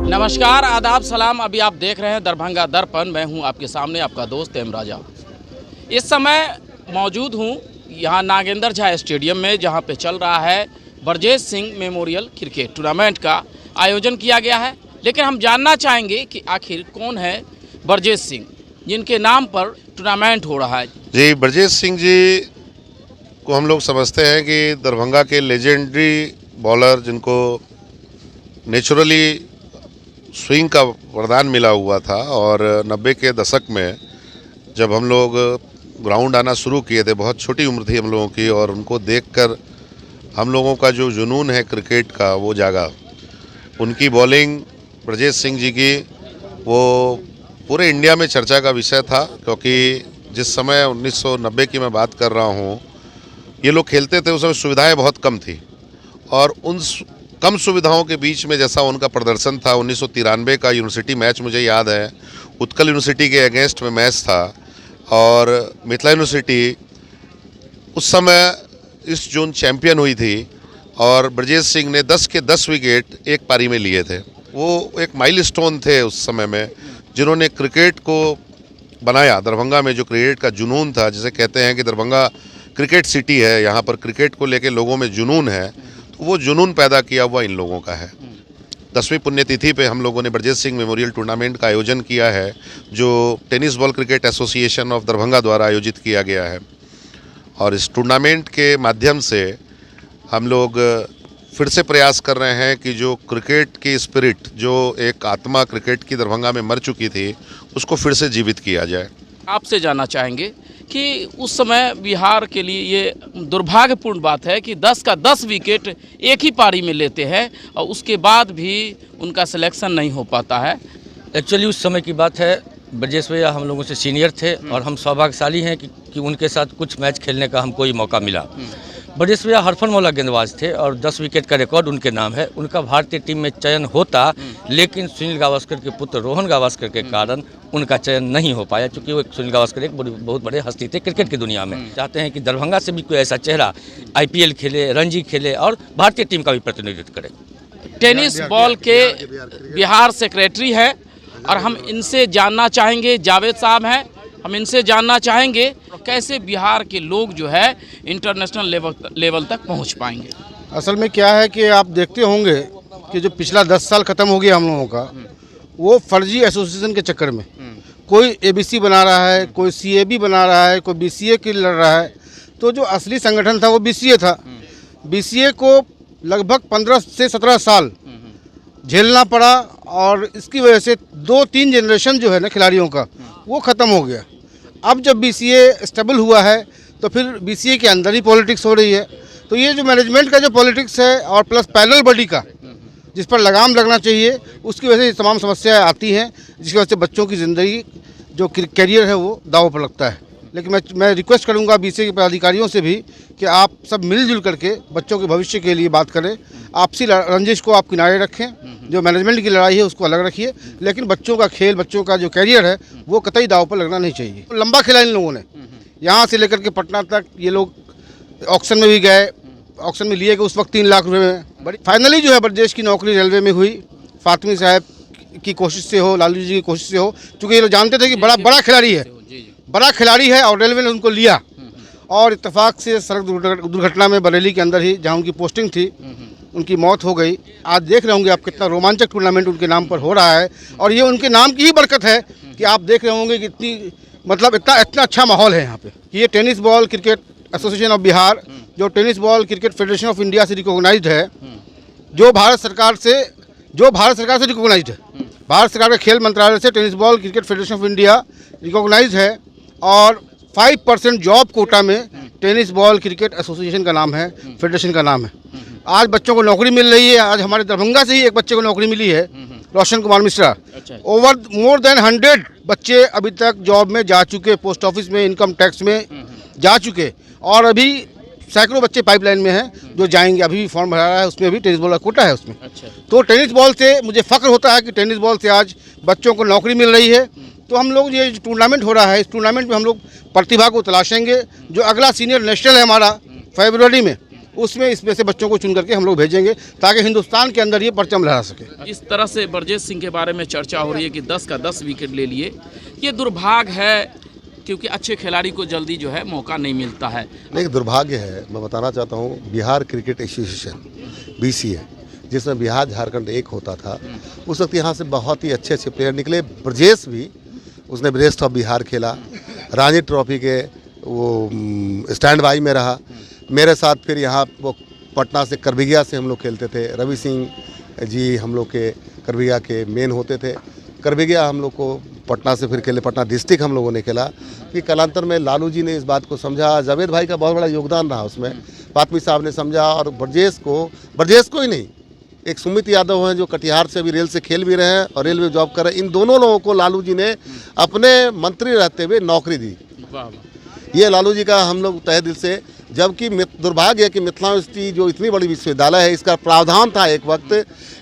नमस्कार, आदाब, सलाम। अभी आप देख रहे हैं दरभंगा दर्पण। मैं हूं आपके सामने आपका दोस्त एम राजा। इस समय मौजूद हूं यहां नागेंद्र झा स्टेडियम में, जहां पे चल रहा है Brajesh Singh memorial cricket tournament का आयोजन किया गया है। लेकिन हम जानना चाहेंगे कि आखिर कौन है ब्रजेश सिंह, जिनके नाम पर टूर्नामेंट हो रहा है। जी, ब्रजेश सिंह जी को हम लोग समझते हैं कि दरभंगा के लेजेंडरी बॉलर, जिनको नेचुरली स्विंग का वरदान मिला हुआ था, और 90 के दशक में जब हम लोग ग्राउंड आना शुरू किए थे, बहुत छोटी उम्र थी हम लोगों की, और उनको देखकर हम लोगों का जो जुनून है क्रिकेट का वो जागा। उनकी बॉलिंग, ब्रजेश सिंह जी की, वो पूरे इंडिया में चर्चा का विषय था, क्योंकि जिस समय 1990 की मैं बात कर रहा हूँ, ये लोग खेलते थे, उस समय सुविधाएँ बहुत कम थी, और उन कम सुविधाओं के बीच में जैसा उनका प्रदर्शन था। 1993 का यूनिवर्सिटी मैच मुझे याद है, उत्कल यूनिवर्सिटी के अगेंस्ट में मैच था, और मिथिला यूनिवर्सिटी उस समय इस जोन चैंपियन हुई थी, और ब्रजेश सिंह ने 10 के 10 विकेट एक पारी में लिए थे। वो एक माइलस्टोन थे उस समय में, जिन्होंने क्रिकेट को बनाया। दरभंगा में जो क्रिकेट का जुनून था, जिसे कहते हैं कि दरभंगा क्रिकेट सिटी है, यहाँ पर क्रिकेट को लेकर लोगों में जुनून है, तो वो जुनून पैदा किया हुआ इन लोगों का है। 10वीं पुण्यतिथि पे हम लोगों ने ब्रजेश सिंह मेमोरियल टूर्नामेंट का आयोजन किया है, जो tennis ball cricket association of Darbhanga द्वारा आयोजित किया गया है। और इस टूर्नामेंट के माध्यम से हम लोग फिर से प्रयास कर रहे हैं कि जो क्रिकेट की स्पिरिट, जो एक आत्मा क्रिकेट की दरभंगा में मर चुकी थी, उसको फिर से जीवित किया जाए। आपसे जानना चाहेंगे कि उस समय बिहार के लिए ये दुर्भाग्यपूर्ण बात है कि 10 का 10 विकेट एक ही पारी में लेते हैं, और उसके बाद भी उनका सिलेक्शन नहीं हो पाता है। एक्चुअली उस समय की बात है, ब्रजेश भैया हम लोगों से सीनियर थे, और हम सौभाग्यशाली हैं कि उनके साथ कुछ मैच खेलने का हमको ये मौका मिला। ब्रजेश भैया हरफनमौला गेंदबाज थे, और 10 विकेट का रिकॉर्ड उनके नाम है। उनका भारतीय टीम में चयन होता, लेकिन सुनील गावस्कर के पुत्र रोहन गावस्कर के कारण उनका चयन नहीं हो पाया, क्योंकि वो सुनील गावस्कर एक बहुत बड़े हस्ती थे क्रिकेट की दुनिया में। चाहते हैं कि दरभंगा से भी कोई ऐसा चेहरा IPL खेले, रणजी खेले, और भारतीय टीम का भी प्रतिनिधित्व करे। टेनिस बॉल के बिहार सेक्रेटरी है, और हम इनसे जानना चाहेंगे, जावेद साहब हैं, हम इनसे जानना चाहेंगे कैसे बिहार के लोग जो है इंटरनेशनल लेवल तक पहुंच पाएंगे। असल में क्या है कि आप देखते होंगे कि जो पिछला 10 साल ख़त्म हो गया हम लोगों का, वो फर्जी एसोसिएशन के चक्कर में कोई ABC बना रहा है, कोई CAB बना रहा है, कोई BCA की लड़ रहा है। तो जो असली संगठन था वो BCA था। BCA को लगभग 15 से 17 साल झेलना पड़ा, और इसकी वजह से 2-3 जनरेशन जो है ना खिलाड़ियों का, वो ख़त्म हो गया। अब जब BCA स्टेबल हुआ है, तो फिर BCA के अंदर ही पॉलिटिक्स हो रही है। तो ये जो मैनेजमेंट का जो पॉलिटिक्स है, और प्लस पैनल बॉडी का, जिस पर लगाम लगना चाहिए, उसकी वजह से ये तमाम समस्याएं आती हैं, जिसकी वजह से बच्चों की ज़िंदगी, जो कैरियर है, वो दांव पर लगता है। लेकिन मैं रिक्वेस्ट करूंगा BCA के पदाधिकारियों से भी कि आप सब मिलजुल करके बच्चों के भविष्य के लिए बात करें। आपसी रंजिश को आप किनारे रखें, जो मैनेजमेंट की लड़ाई है उसको अलग रखिए, लेकिन बच्चों का खेल, बच्चों का जो कैरियर है, वो कतई दांव पर लगना नहीं चाहिए। लंबा खेला इन लोगों ने, यहाँ से लेकर के पटना तक। ये लोग ऑक्शन में भी गए, ऑक्शन में लिए गए उस वक्त 3 लाख रुपये में। बड़ी फाइनली जो है ब्रजेश की नौकरी रेलवे में हुई, फातिमी साहब की कोशिश से हो, लालू जी की कोशिश से हो, चूँकि ये लोग जानते थे कि बड़ा खिलाड़ी है, बड़ा खिलाड़ी है, और रेलवे ने उनको लिया। और इत्तेफाक से सड़क दुर्घटना में बरेली के अंदर ही, जहाँ उनकी पोस्टिंग थी, उनकी मौत हो गई। आज देख रहे होंगे आप कितना रोमांचक टूर्नामेंट उनके नाम पर हो रहा है, और ये उनके नाम की ही बरकत है कि आप देख रहे होंगे कि इतना अच्छा माहौल है यहाँ पे। ये tennis ball cricket association of Bihar, जो tennis ball cricket federation of India से रिकॉग्नाइज्ड है, जो भारत सरकार से रिकॉग्नाइज्ड है। भारत सरकार के खेल मंत्रालय से tennis ball cricket federation of India recognised है, और 5% जॉब कोटा में टेनिस बॉल क्रिकेट एसोसिएशन का नाम है, फेडरेशन का नाम है। आज बच्चों को नौकरी मिल रही है। आज हमारे दरभंगा से ही एक बच्चे को नौकरी मिली है, Roshan Kumar Mishra. Over more than 100 बच्चे अभी तक जॉब में जा चुके, पोस्ट ऑफिस में, इनकम टैक्स में जा चुके, और अभी सैकड़ों बच्चे पाइपलाइन में हैं जो जाएंगे। अभी भी फॉर्म भरा रहा है, उसमें भी टेनिस बॉल का कोटा है उसमें। तो टेनिस बॉल से मुझे फ़ख्र होता है कि टेनिस बॉल से आज बच्चों को नौकरी मिल रही है। तो हम लोग ये टूर्नामेंट हो रहा है, इस टूर्नामेंट में हम लोग प्रतिभा को तलाशेंगे। जो अगला सीनियर नेशनल है हमारा फरवरी में, उसमें इसमें से बच्चों को चुन करके हम लोग भेजेंगे ताकि हिंदुस्तान के अंदर ये परचम लहरा सके। इस तरह से ब्रजेश सिंह के बारे में चर्चा हो रही है कि 10 का 10 विकेट ले लिए, ये दुर्भाग्य है क्योंकि अच्छे खिलाड़ी को जल्दी जो है मौका नहीं मिलता है। नहीं, दुर्भाग्य है। मैं बताना चाहता हूँ, बिहार क्रिकेट एसोसिएशन BCA, जिसमें बिहार झारखंड एक होता था, उस वक्त यहाँ से बहुत ही अच्छे अच्छे प्लेयर निकले। ब्रजेश भी, उसने बेस्ट ऑफ बिहार खेला, रणजी ट्रॉफी के वो स्टैंड बाई में रहा। मेरे साथ फिर यहाँ वो पटना से करबिगिया से हम लोग खेलते थे। रवि सिंह जी हम लोग के करबिगिया के मेन होते थे। करबिगिया हम लोग को पटना से फिर खेले, पटना डिस्ट्रिक्ट हम लोगों ने खेला। कि कालांतर में लालू जी ने इस बात को समझा, जावेद भाई का बहुत बड़ा योगदान रहा उसमें, फातमी साहब ने समझा, और ब्रजेश को ही नहीं, एक सुमित यादव हैं जो कटिहार से अभी रेल से खेल भी रहे हैं और रेल में जॉब कर रहे हैं। इन दोनों लोगों को लालू जी ने अपने मंत्री रहते हुए नौकरी दी। ये लालू जी का हम लोग तहे दिल से, जबकि दुर्भाग्य है कि मिथिला यूनिवर्सिटी जो इतनी बड़ी विश्वविद्यालय है, इसका प्रावधान था एक वक्त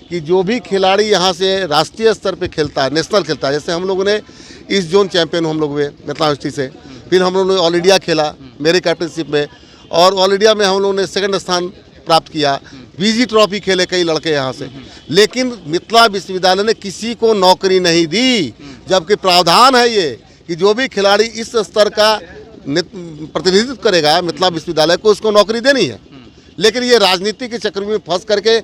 कि जो भी खिलाड़ी यहाँ से राष्ट्रीय स्तर पे खेलता है, नेशनल खेलता है, जैसे हम लोगों ने ईस्ट जोन चैंपियन हम लोग हुए मिथिला यूनिवर्सिटी से, फिर हम लोगों ने ऑल इंडिया खेला मेरे कैप्टनशिप में, और ऑल इंडिया में हम लोगों ने 2nd स्थान प्राप्त किया। BG ट्रॉफी खेले कई लड़के यहाँ से, लेकिन मिथिला विश्वविद्यालय ने किसी को नौकरी नहीं दी, जबकि प्रावधान है ये कि जो भी खिलाड़ी इस स्तर का प्रतिनिधित्व करेगा मिथिला विश्वविद्यालय को, उसको नौकरी देनी है। लेकिन ये राजनीति के चक्कर में फंस करके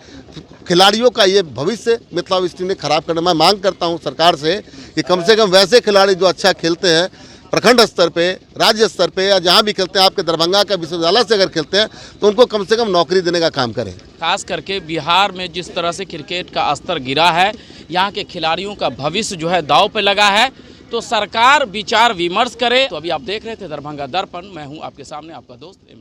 खिलाड़ियों का ये भविष्य मिथिला यूनिवर्सिटी ने खराब करना। मैं मांग करता हूँ सरकार से कि कम से कम वैसे खिलाड़ी जो अच्छा खेलते हैं प्रखंड स्तर पे, राज्य स्तर पे, या जहाँ भी खेलते हैं, आपके दरभंगा का विश्वविद्यालय से अगर खेलते हैं तो उनको कम से कम नौकरी देने का काम करें। खास करके बिहार में जिस तरह से क्रिकेट का स्तर गिरा है, यहाँ के खिलाड़ियों का भविष्य जो है दांव पे लगा है, तो सरकार विचार विमर्श करे। तो अभी आप देख रहे थे दरभंगा दर्पण, मैं हूँ आपके सामने आपका दोस्त